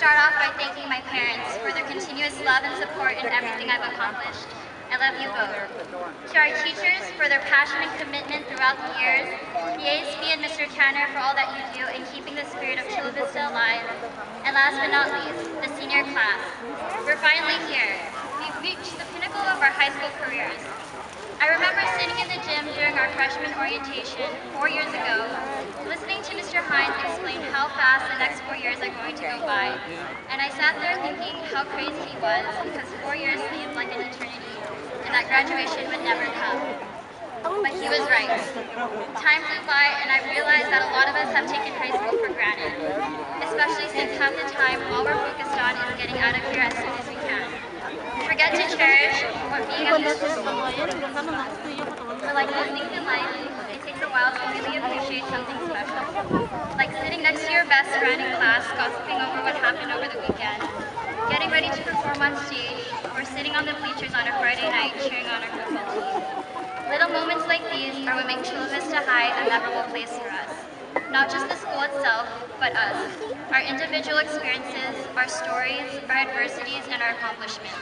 start off by thanking my parents for their continuous love and support in everything I've accomplished. I love you both. To our teachers for their passion and commitment throughout the years, the ASB and Mr. Tanner for all that you do in keeping the spirit of Chula Vista alive, and last but not least, the senior class. We're finally here. We've reached the pinnacle of our high school careers. I remember sitting in the gym during our freshman orientation 4 years ago, listening to Mr. Hines explain how fast the next 4 years are going to go by, and I sat there thinking how crazy he was because 4 years seemed like an eternity, and that graduation would never come. But he was right. Time flew by, and I realized that a lot of us have taken high school for granted, especially since half the time all we're focused on is getting out of here as soon as we can. We forget to cherish what being at this school. For like most things in life, it takes a while to really appreciate something special. Like sitting next to your best friend in class, gossiping over what happened over the weekend, getting ready to perform on stage, or sitting on the bleachers on a Friday night cheering on our football team. Little moments like these are what make Chula Vista High a memorable place for us. Not just the school itself, but us. Our individual experiences, our stories, our adversities, and our accomplishments.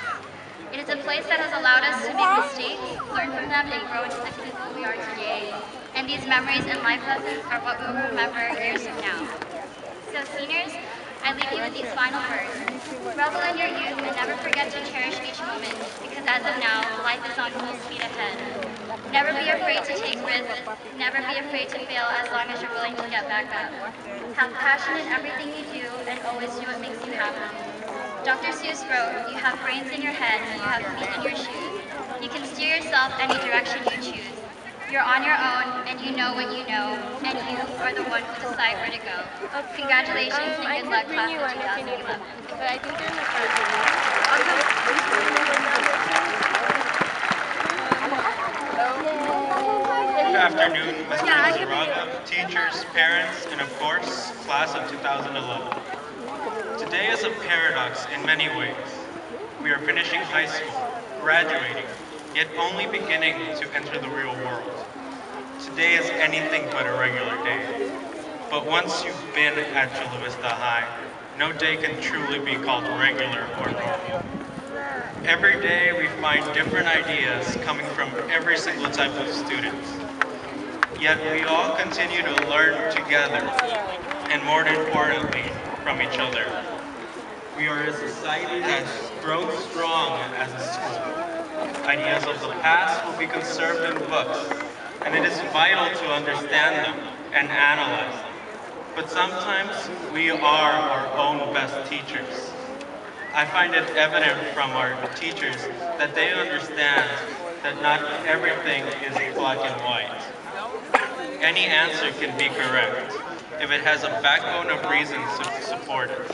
It is a place that has allowed us to make mistakes, learn from them, and grow into the people we are today. And these memories and life lessons are what we will remember years from now. So seniors, I leave you with these final words. Revel in your youth and never forget to cherish each moment, because as of now, life is on full speed ahead. Never be afraid to take risks, never be afraid to fail as long as you're willing to get back up. Have passion in everything you do and always do what makes you happy. Dr. Seuss wrote, you have brains in your head, you have feet in your shoes. You can steer yourself any direction you choose. You're on your own, and you know what you know, and you are the one who decide where to go. Congratulations and good luck, class of 2011. But I think they're in the car. Good afternoon, Mr. Zaraga, teachers, parents, and of course, class of 2011. Today is a paradox in many ways. We are finishing high school, graduating, yet only beginning to enter the real world. Today is anything but a regular day. But once you've been at Chula Vista High, no day can truly be called regular or normal. Every day we find different ideas coming from every single type of students. Yet we all continue to learn together, and more importantly, from each other. We are a society that's grown strong as a school. Ideas of the past will be conserved in books, and it is vital to understand them and analyze them. But sometimes we are our own best teachers. I find it evident from our teachers that they understand that not everything is black and white. Any answer can be correct if it has a backbone of reasons to support it.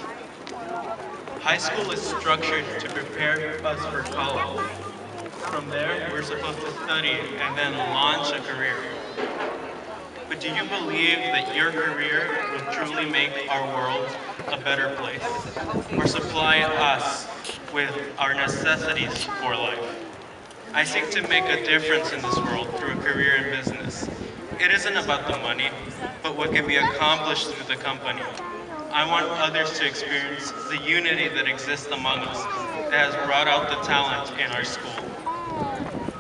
High school is structured to prepare us for college. From there, we're supposed to study and then launch a career. But do you believe that your career will truly make our world a better place, or supply us with our necessities for life? I seek to make a difference in this world through a career in business. It isn't about the money, but what can be accomplished through the company. I want others to experience the unity that exists among us that has brought out the talent in our school.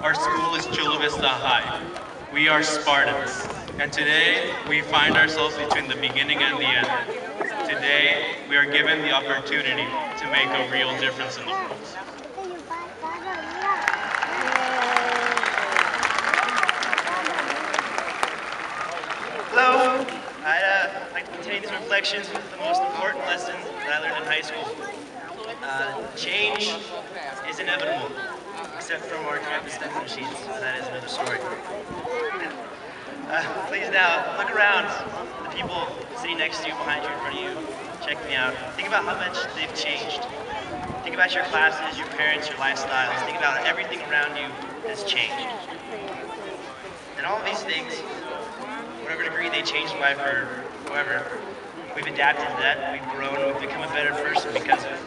Our school is Chula Vista High. We are Spartans. And today, we find ourselves between the beginning and the end. Today, we are given the opportunity to make a real difference in the world. Hello. I'd like to continue these reflections with the most important lesson that I learned in high school. Change is inevitable, except from our campus vending machines. That is another story. Please now, look around. The people sitting next to you, behind you, in front of you, check me out. Think about how much they've changed. Think about your classes, your parents, your lifestyles. Think about everything around you has changed. And all of these things, whatever degree they changed in life or whatever, we've adapted to that, we've grown, we've become a better person because of it.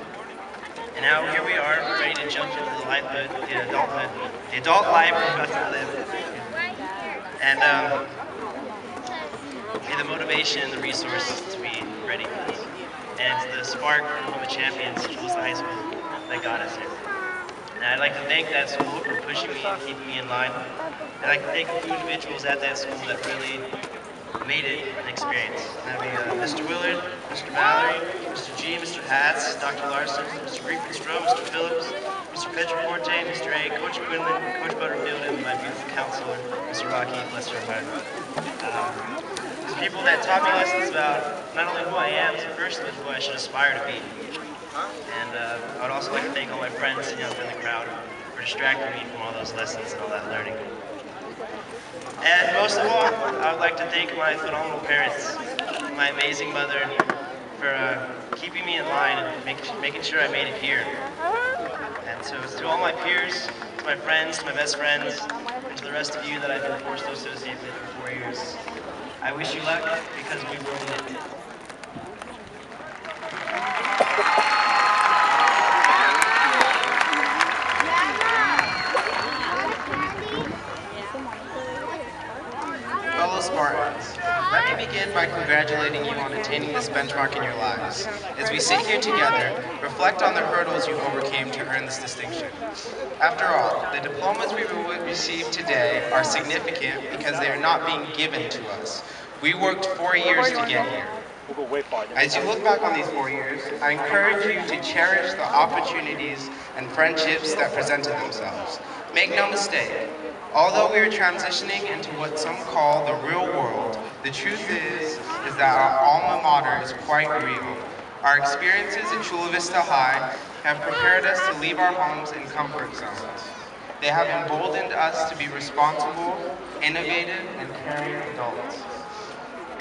And now here we are, ready to jump into the lifehood, the adult life we're about to live. And the motivation and the resources to be ready for this. and it's the spark from the champions, Chula Vista High School, that got us here. And I'd like to thank that school for pushing me and keeping me in line. I'd like to thank a few individuals at that school that really made it an experience. That'd be Mr. Willard, Mr. Mallory, Mr. G, Mr. Hatz, Dr. Larson, Mr. Griffin-Stroh, Mr. Phillips, Mr. Petroforte, Mr. A, Coach Quinlan, Coach Butterfield, and my beautiful counselor, Mr. Rocky, bless your heart. People that taught me lessons about not only who I am as a person, but who I should aspire to be. And I would also like to thank all my friends sitting up in the crowd for distracting me from all those lessons and all that learning. And most of all, I would like to thank my phenomenal parents, my amazing mother, for keeping me in line and making sure I made it here. And so to all my peers, to my friends, to my best friends, and to the rest of you that I've been forced to associate with for 4 years, I wish you luck because we will need it. Fellow Spartans, let me begin by congratulating you on attaining this benchmark in your lives. As we sit here together, reflect on the hurdles you overcame to earn this distinction. After all, the diplomas we will receive today are significant because they are not being given to us. We worked 4 years to get here. As you look back on these 4 years, I encourage you to cherish the opportunities and friendships that presented themselves. Make no mistake, although we are transitioning into what some call the real world, the truth is that our alma mater is quite real. Our experiences at Chula Vista High have prepared us to leave our homes and comfort zones. They have emboldened us to be responsible, innovative, and caring adults.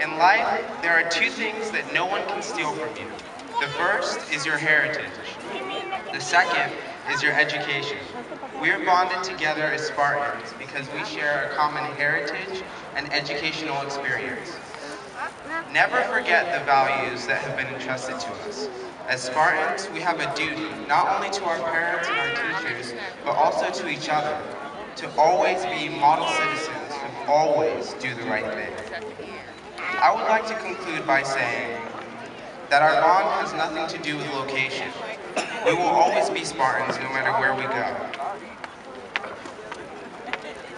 In life, there are 2 things that no one can steal from you. The first is your heritage. The second is your education. We are bonded together as Spartans because we share a common heritage and educational experience. Never forget the values that have been entrusted to us. As Spartans, we have a duty, not only to our parents and our teachers, but also to each other, to always be model citizens who always do the right thing. I would like to conclude by saying that our bond has nothing to do with location. We will always be Spartans no matter where we go.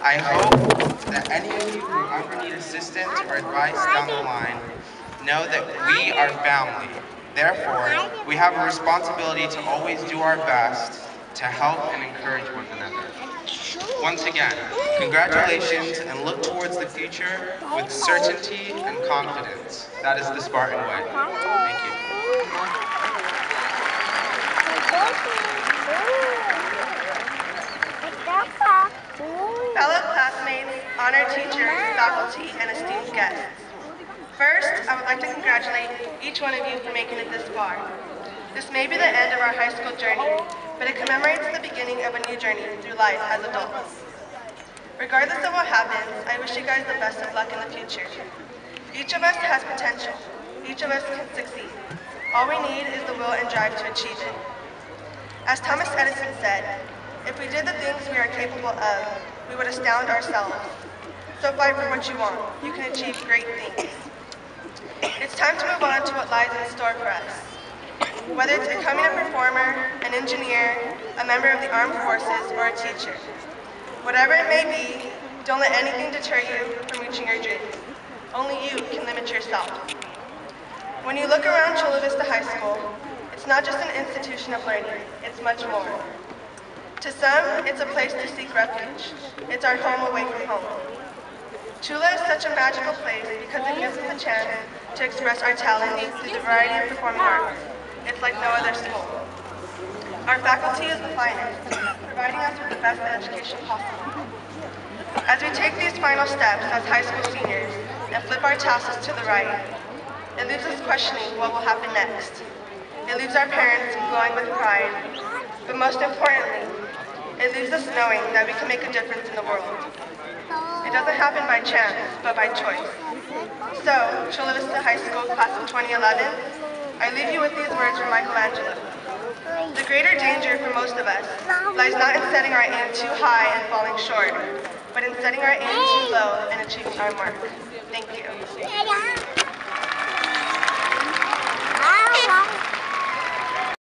I hope that any of you who ever need assistance or advice down the line know that we are family. Therefore, we have a responsibility to always do our best to help and encourage one another. Once again, congratulations and look towards the future with certainty and confidence. That is the Spartan way. Thank you. Fellow classmates, honored teachers, faculty, and esteemed guests. First, I would like to congratulate each one of you for making it this far. This may be the end of our high school journey, but it commemorates the beginning of a new journey through life as adults. Regardless of what happens, I wish you guys the best of luck in the future. Each of us has potential. Each of us can succeed. All we need is the will and drive to achieve it. As Thomas Edison said, if we did the things we are capable of, we would astound ourselves. So fight for what you want. You can achieve great things. It's time to move on to what lies in store for us. Whether it's becoming a performer, an engineer, a member of the armed forces, or a teacher. Whatever it may be, don't let anything deter you from reaching your dreams. Only you can limit yourself. When you look around Chula Vista High School, it's not just an institution of learning, it's much more. To some, it's a place to seek refuge. It's our home away from home. Chula is such a magical place because it gives us a chance to express our talents through the variety of performing arts. It's like no other school. Our faculty is the finest, providing us with the best education possible. As we take these final steps as high school seniors and flip our tassels to the right, it leaves us questioning what will happen next. It leaves our parents glowing with pride, but most importantly, it leaves us knowing that we can make a difference in the world. It doesn't happen by chance, but by choice. So, Chula Vista High School class of 2011, I leave you with these words from Michelangelo. The greater danger for most of us lies not in setting our aim too high and falling short, but in setting our aim too low and achieving our mark. Thank you.